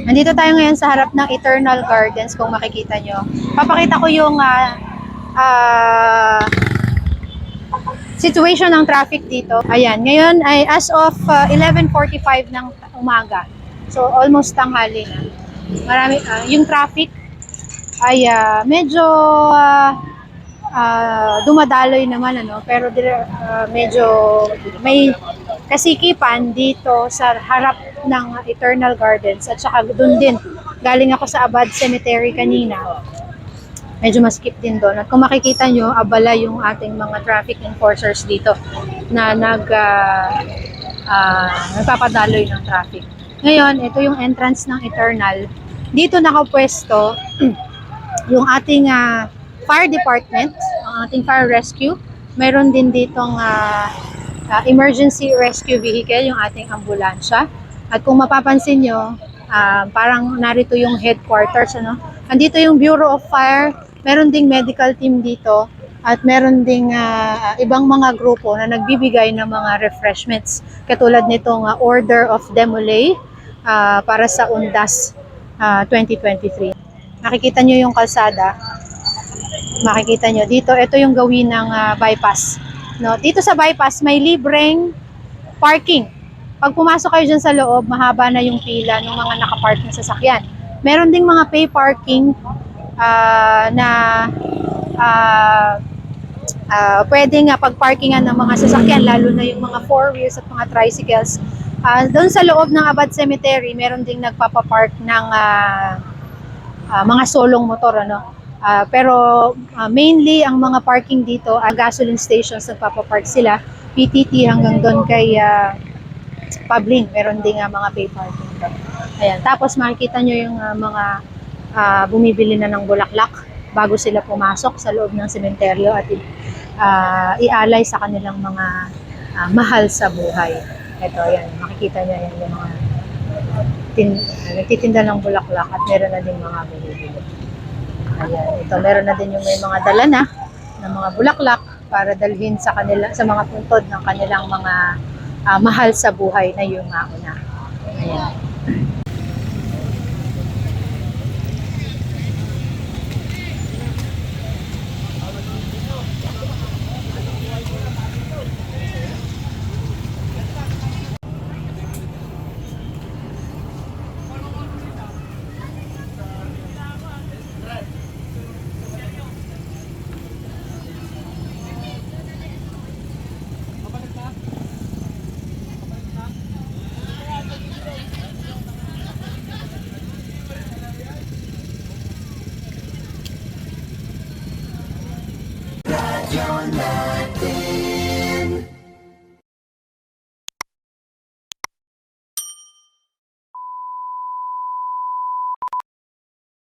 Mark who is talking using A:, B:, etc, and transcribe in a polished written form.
A: Nandito tayo ngayon sa harap ng Eternal Gardens kung makikita nyo. Papakita ko yung situation ng traffic dito. Ayan, ngayon ay as of 11:45 ng umaga. So almost tanghali na. Marami, yung traffic ay medyo dumadaloy naman pero medyo may kasikipan dito sa harap ng Eternal Gardens at saka doon din galing ako sa Abad Cemetery kanina, medyo maskip din doon at kung makikita nyo abala yung ating mga traffic enforcers dito na nagpapadaloy ng traffic. Ngayon ito yung entrance ng Eternal, dito nakapwesto yung ating fire department, ang ating fire rescue. Mayroon din ditong emergency rescue vehicle, yung ating ambulansya. At kung mapapansin nyo, parang narito yung headquarters. Andito yung Bureau of Fire, meron ding medical team dito, at meron ding ibang mga grupo na nagbibigay ng mga refreshments. Katulad nitong Order of Demolay para sa UNDAS 2023. Nakikita nyo yung kalsada. Makikita nyo dito, ito yung gawin ng bypass. No, dito sa bypass may libreng parking. Pag pumasok kayo dyan sa loob, mahaba na yung pila ng mga nakapark na sasakyan. Meron ding mga pay parking na pwede nga pagparkingan ng mga sasakyan, lalo na yung mga four wheels at mga tricycles. Doon sa loob ng Abad Cemetery, meron ding nagpapapark ng mga solong motor, pero mainly ang mga parking dito, gasoline stations, nagpapapark sila. PTT hanggang doon kay Pabling, meron din mga pay parking doon. Ayan, tapos makikita nyo yung mga bumibili na ng bulaklak bago sila pumasok sa loob ng sementeryo at ialay sa kanilang mga mahal sa buhay. Ito, ayan, makikita nyo yan, yung mga nagtitinda ng bulaklak at meron na din mga bumibili. Ayan, ito meron na din yung may mga dala na ng mga bulaklak para dalhin sa kanila, sa mga puntod ng kanilang mga mahal sa buhay na yung mauna. Ayan.